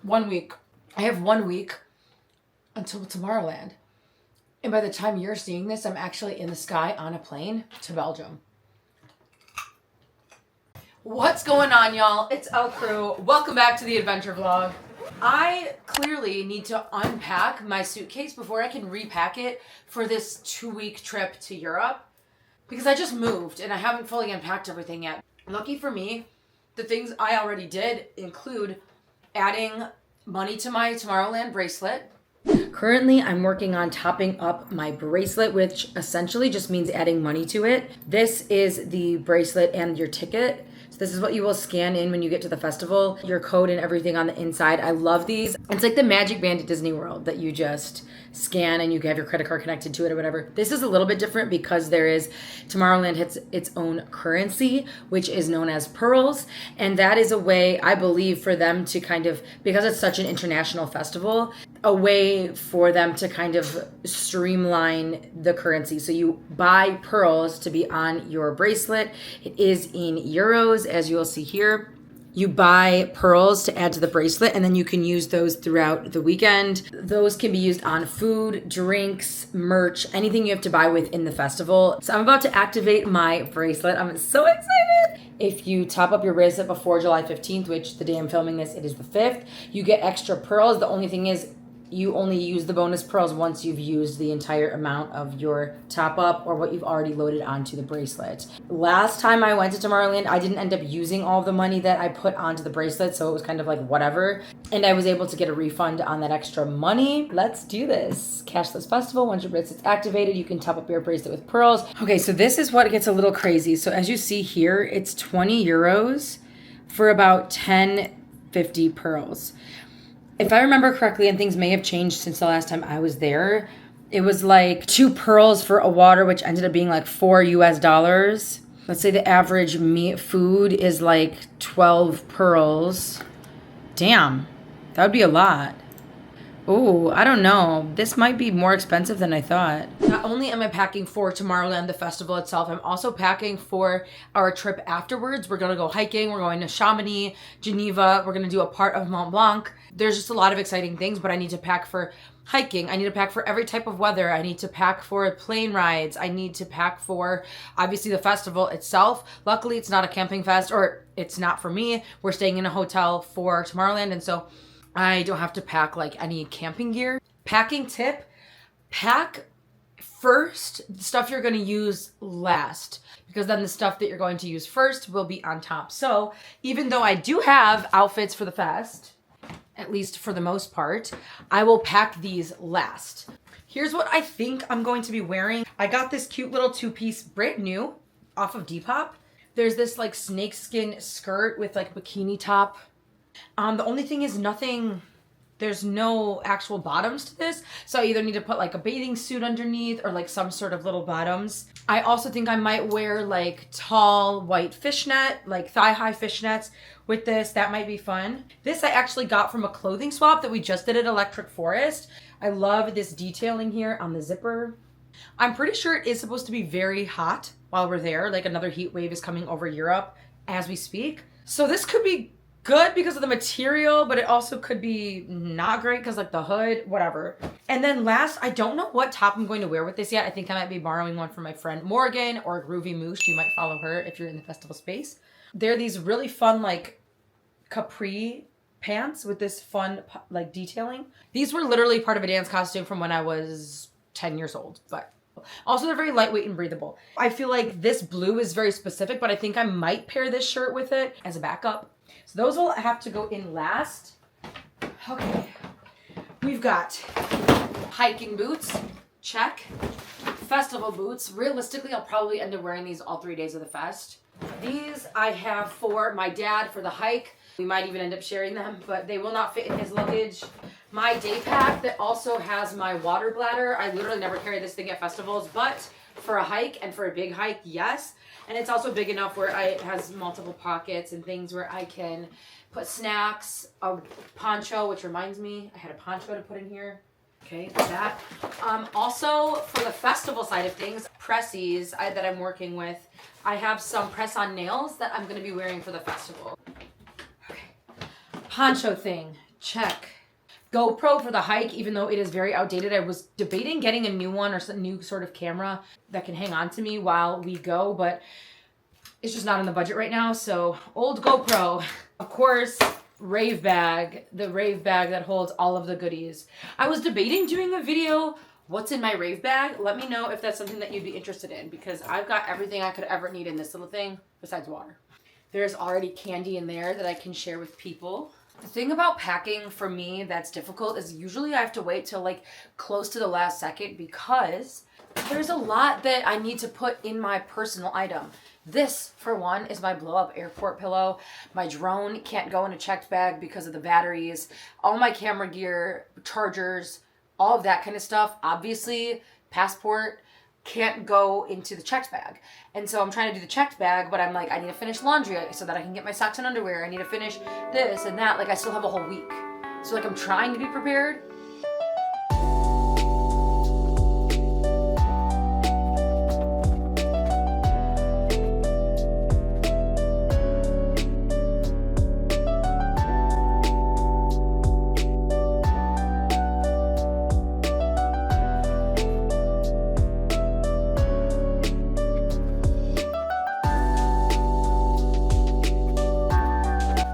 1 week. I have 1 week until Tomorrowland. And by the time you're seeing this, I'm actually in the sky on a plane to Belgium. What's going on, y'all? It's LCruu. Welcome back to the adventure vlog. I clearly need to unpack my suitcase before I can repack it for this 2-week trip to Europe because I just moved and I haven't fully unpacked everything yet. Lucky for me, the things I already did include adding money to my Tomorrowland bracelet. Currently, I'm working on topping up my bracelet, which essentially just means adding money to it. This is the bracelet and your ticket. So this is what you will scan in when you get to the festival. Your code and everything on the inside. I love these. It's like the Magic Band at Disney World that you just scan and you can have your credit card connected to it or whatever. This is a little bit different because Tomorrowland has its own currency, which is known as pearls. And that is a way, I believe, for them to kind of, because it's such an international festival, a way for them to kind of streamline the currency. So you buy pearls to be on your bracelet. It is in euros, as you'll see here. You buy pearls to add to the bracelet, and then you can use those throughout the weekend. Those can be used on food, drinks, merch, anything you have to buy within the festival. So I'm about to activate my bracelet. I'm so excited. If you top up your bracelet before July 15th, which the day I'm filming this, it is the 5th, you get extra pearls. The only thing is, you only use the bonus pearls once you've used the entire amount of your top up or what you've already loaded onto the bracelet. Last time I went to Tomorrowland, I didn't end up using all the money that I put onto the bracelet, so it was kind of like whatever. And I was able to get a refund on that extra money. Let's do this. Cashless festival. Once your bracelet's activated, you can top up your bracelet with pearls. Okay, so this is what gets a little crazy. So as you see here, it's 20 euros for about 1050 pearls. If I remember correctly, and things may have changed since the last time I was there, it was like 2 pearls for a water, which ended up being like $4 US. Let's say the average food is like 12 pearls. Damn, that would be a lot. Oh, I don't know. This might be more expensive than I thought. Not only am I packing for Tomorrowland, the festival itself, I'm also packing for our trip afterwards. We're gonna go hiking. We're going to Chamonix, Geneva. We're gonna do a part of Mont Blanc. There's just a lot of exciting things, but I need to pack for hiking. I need to pack for every type of weather. I need to pack for plane rides. I need to pack for, obviously, the festival itself. Luckily, it's not a camping fest, or it's not for me. We're staying in a hotel for Tomorrowland, and so I don't have to pack like any camping gear. Packing tip, pack first the stuff you're gonna use last, because then the stuff that you're going to use first will be on top. So even though I do have outfits for the fest, at least for the most part, I will pack these last. Here's what I think I'm going to be wearing. I got this cute little 2-piece, brand new, off of Depop. There's this like snakeskin skirt with like bikini top. The only thing is there's no actual bottoms to this. So I either need to put like a bathing suit underneath or like some sort of little bottoms. I also think I might wear like tall white fishnet, like thigh-high fishnets with this. That might be fun. This I actually got from a clothing swap that we just did at Electric Forest. I love this detailing here on the zipper. I'm pretty sure it is supposed to be very hot while we're there. Like another heat wave is coming over Europe as we speak. So this could be good because of the material, but it also could be not great because like the hood, whatever. And then last, I don't know what top I'm going to wear with this yet. I think I might be borrowing one from my friend Morgan or Groovy Moosh. You might follow her if you're in the festival space. They're these really fun like capri pants with this fun like detailing. These were literally part of a dance costume from when I was 10 years old, but also they're very lightweight and breathable. I feel like this blue is very specific, but I think I might pair this shirt with it as a backup. So those will have to go in last. Okay, we've got hiking boots, check. Festival boots. Realistically, I'll probably end up wearing these all 3 days of the fest. These I have for my dad for the hike. We might even end up sharing them, but they will not fit in his luggage. My day pack that also has my water bladder. I literally never carry this thing at festivals, but for a hike and for a big hike, yes. And it's also big enough where it has multiple pockets and things where I can put snacks, a poncho, which reminds me, I had a poncho to put in here. Okay, that. Also, for the festival side of things, pressies that I'm working with, I have some press-on nails that I'm going to be wearing for the festival. Okay. Poncho thing. Check. GoPro for the hike, even though it is very outdated. I was debating getting a new one or some new sort of camera that can hang on to me while we go, but it's just not in the budget right now. So old GoPro. Of course, rave bag. The rave bag that holds all of the goodies. I was debating doing a video, what's in my rave bag? Let me know if that's something that you'd be interested in, because I've got everything I could ever need in this little thing besides water. There's already candy in there that I can share with people. The thing about packing for me that's difficult is usually I have to wait till like close to the last second because there's a lot that I need to put in my personal item. This, for one, is my blow-up airport pillow. My drone can't go in a checked bag because of the batteries. All my camera gear, chargers, all of that kind of stuff. Obviously, passport can't go into the checked bag. And so I'm trying to do the checked bag, but I'm like, I need to finish laundry so that I can get my socks and underwear. I need to finish this and that. Like, I still have a whole week. So like, I'm trying to be prepared.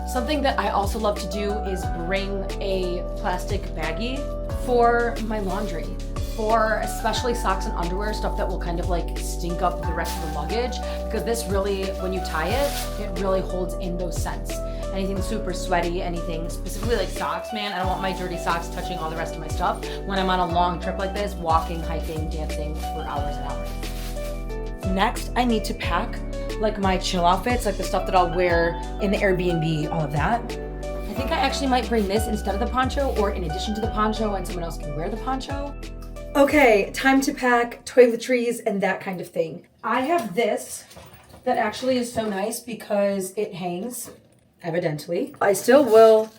Something that I also love to do is bring a plastic baggie for my laundry, for especially socks and underwear, stuff that will kind of like stink up the rest of the luggage, because this really, when you tie it, it really holds in those scents. Anything super sweaty, anything specifically like socks, man. I don't want my dirty socks touching all the rest of my stuff when I'm on a long trip like this, walking, hiking, dancing for hours and hours. Next, I need to pack like my chill outfits, like the stuff that I'll wear in the Airbnb, all of that. I think I actually might bring this instead of the poncho or in addition to the poncho, and someone else can wear the poncho. Okay, time to pack toiletries and that kind of thing. I have this that actually is so nice because it hangs, evidently. I still will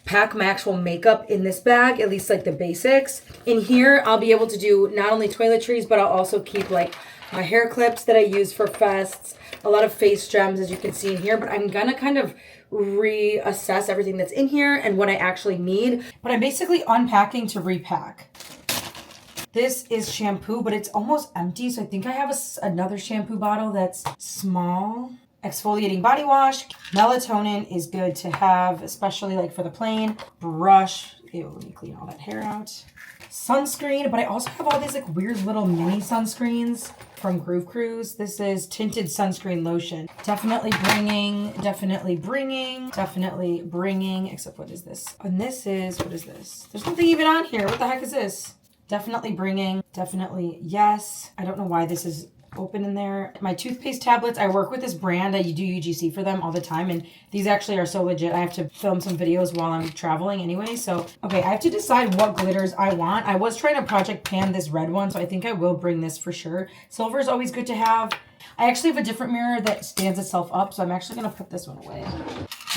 pack my actual makeup in this bag, at least like the basics. In here, I'll be able to do not only toiletries, but I'll also keep like my hair clips that I use for fests, a lot of face gems, as you can see in here, but I'm gonna kind of reassess everything that's in here and what I actually need. But I'm basically unpacking to repack. This is shampoo, but it's almost empty, so I think I have another shampoo bottle that's small. Exfoliating body wash. Melatonin is good to have, especially like for the plane. Brush. Ew, let me clean all that hair out. Sunscreen, but I also have all these like weird little mini sunscreens from LCruu. This is tinted sunscreen lotion. Definitely bringing, except what is this? And this is, what is this? There's nothing even on here. What the heck is this? Definitely bringing, definitely yes. I don't know why this is open in there. My toothpaste tablets, I work with this brand. I do UGC for them all the time, and these actually are so legit. I have to film some videos while I'm traveling anyway. So, okay, I have to decide what glitters I want. I was trying to project pan this red one, so I think I will bring this for sure. Silver is always good to have. I actually have a different mirror that stands itself up, so I'm actually going to put this one away.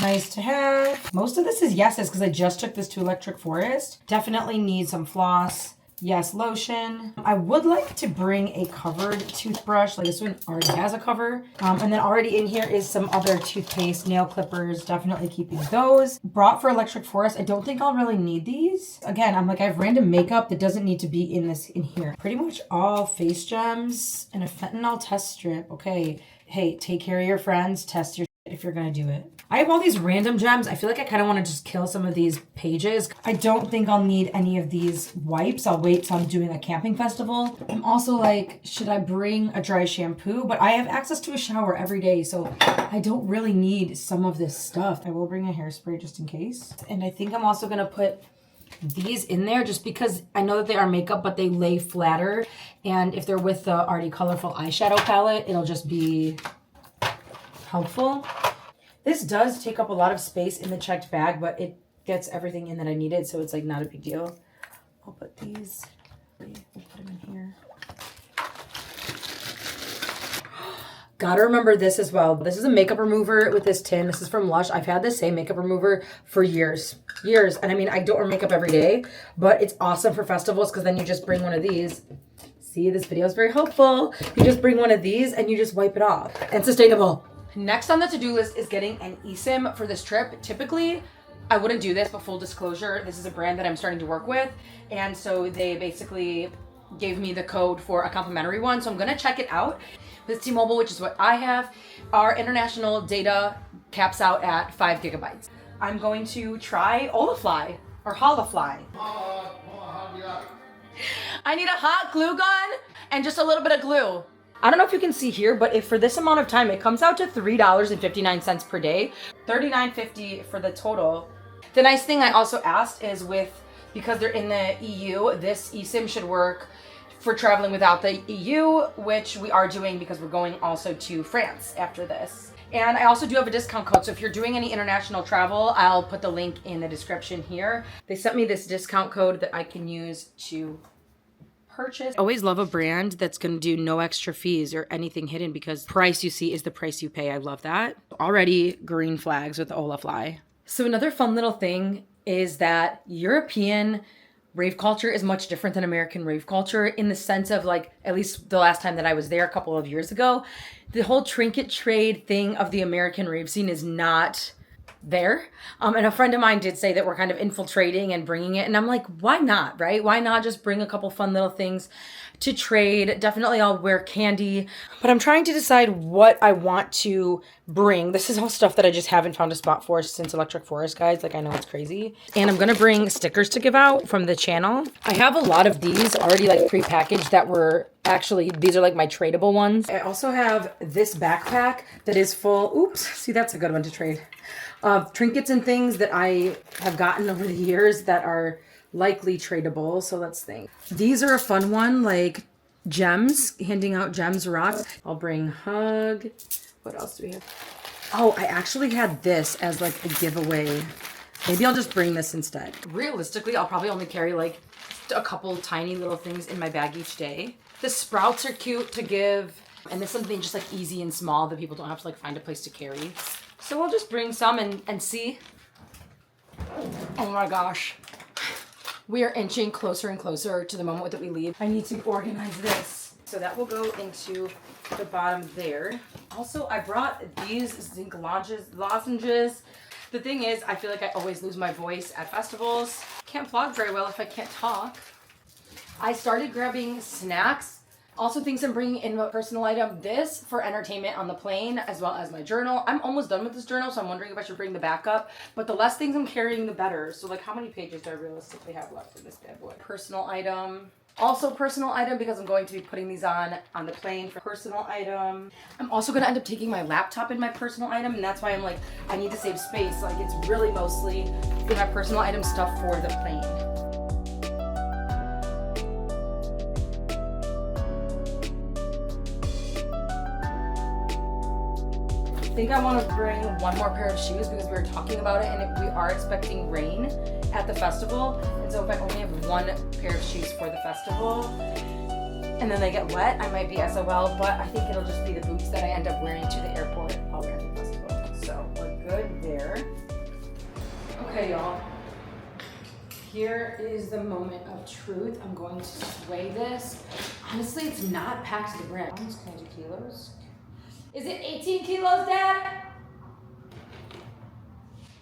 Nice to have. Most of this is yeses because I just took this to Electric Forest. Definitely need some floss. Yes, lotion. I would like to bring a covered toothbrush. Like this one already has a cover. And then already in here is some other toothpaste, nail clippers. Definitely keeping those. Brought for Electric Forest. I don't think I'll really need these. Again, I'm like, I have random makeup that doesn't need to be in here. Pretty much all face gems and a fentanyl test strip. Okay. Hey, take care of your friends. Test your if you're gonna do it. I have all these random gems. I feel like I kind of want to just kill some of these pages. I don't think I'll need any of these wipes. I'll wait till I'm doing a camping festival. I'm also like, should I bring a dry shampoo? But I have access to a shower every day, so I don't really need some of this stuff. I will bring a hairspray just in case. And I think I'm also gonna put these in there just because I know that they are makeup, but they lay flatter. And if they're with the already colorful eyeshadow palette, it'll just be helpful. This does take up a lot of space in the checked bag, but it gets everything in that I needed, so it's like not a big deal. I'll put these, we'll put them in here. Gotta remember this as well. This is a makeup remover with this tin. This is from Lush. I've had this same makeup remover for years. And I mean, I don't wear makeup every day, but it's awesome for festivals because then you just bring one of these. See, this video is very helpful. You just bring one of these and you just wipe it off. And sustainable. Next on the to-do list is getting an eSIM for this trip. Typically, I wouldn't do this, but full disclosure, this is a brand that I'm starting to work with. And so they basically gave me the code for a complimentary one. So I'm gonna check it out. With T-Mobile, which is what I have, our international data caps out at 5 gigabytes. I'm going to try HolaFly or HolaFly. I need a hot glue gun and just a little bit of glue. I don't know if you can see here, but if for this amount of time, it comes out to $3.59 per day, $39.50 for the total. The nice thing I also asked is because they're in the EU, this eSIM should work for traveling without the EU, which we are doing because we're going also to France after this. And I also do have a discount code, so if you're doing any international travel, I'll put the link in the description here. They sent me this discount code that I can use to purchase. Always love a brand that's gonna do no extra fees or anything hidden, because price you see is the price you pay. I love that. Already green flags with HolaFly. So another fun little thing is that European rave culture is much different than American rave culture, in the sense of, like, at least the last time that I was there a couple of years ago, the whole trinket trade thing of the American rave scene is not there. And a friend of mine did say that we're kind of infiltrating and bringing it. And I'm like, why not, right? Why not just bring a couple fun little things to trade? Definitely I'll wear candy, but I'm trying to decide what I want to bring. This is all stuff that I just haven't found a spot for since Electric Forest, guys. Like, I know it's crazy. And I'm gonna bring stickers to give out from the channel. I have a lot of these already, like, pre-packaged that were actually, these are like my tradable ones. I also have this backpack that is full, oops, see, that's a good one to trade, of trinkets and things that I have gotten over the years that are likely tradable. So let's think. These are a fun one, like gems, handing out gems, rocks. I'll bring hug. What else do we have? Oh, I actually had this as like a giveaway. Maybe I'll just bring this instead. Realistically, I'll probably only carry like a couple tiny little things in my bag each day. The sprouts are cute to give, and this is something just like easy and small that people don't have to like find a place to carry. So we'll just bring some and see. Oh my gosh. We are inching closer and closer to the moment that we leave. I need to organize this. So that will go into the bottom there. Also, I brought these zinc lozenges. The thing is, I feel like I always lose my voice at festivals. Can't vlog very well if I can't talk. I started grabbing snacks. Also, things I'm bringing in a personal item. This for entertainment on the plane, as well as my journal. I'm almost done with this journal, so I'm wondering if I should bring the backup. But the less things I'm carrying, the better. So, like, how many pages do I realistically have left in this bad boy? Personal item. Also personal item, because I'm going to be putting these on the plane for personal item. I'm also going to end up taking my laptop in my personal item, and that's why I'm like, I need to save space. Like, it's really mostly in my personal item stuff for the plane. I think I want to bring one more pair of shoes because we were talking about it, and we are expecting rain at the festival. And so if I only have one pair of shoes for the festival and then they get wet, I might be SOL, but I think it'll just be the boots that I end up wearing to the airport while we're at the festival. So we're good there. Okay, y'all. Here is the moment of truth. I'm going to sway this. Honestly, it's not packed to the brim. Almost 20 kilos. Is it 18 kilos, Dad?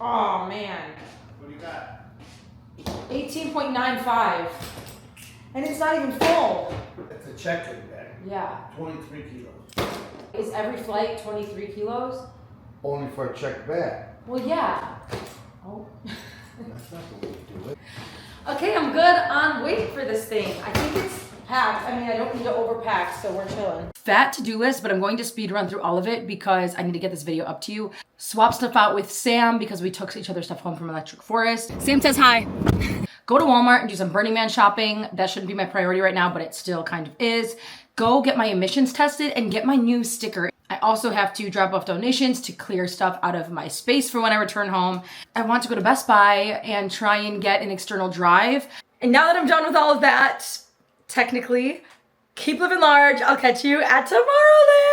Oh, man. What do you got? 18.95. And it's not even full. It's a check-in bag. Yeah. 23 kilos. Is every flight 23 kilos? Only for a checked bag. Well, yeah. Oh. That's not the way to do it. Okay, I'm good on weight for this thing. I think it's packed. I mean, I don't need to overpack, so we're chilling. Fat to-do list, but I'm going to speed run through all of it because I need to get this video up to you. Swap stuff out with Sam because we took each other's stuff home from Electric Forest. Sam says hi. Go to Walmart and do some Burning Man shopping. That shouldn't be my priority right now, but it still kind of is. Go get my emissions tested and get my new sticker. I also have to drop off donations to clear stuff out of my space for when I return home. I want to go to Best Buy and try and get an external drive. And now that I'm done with all of that, technically, keep living large. I'll catch you at Tomorrowland.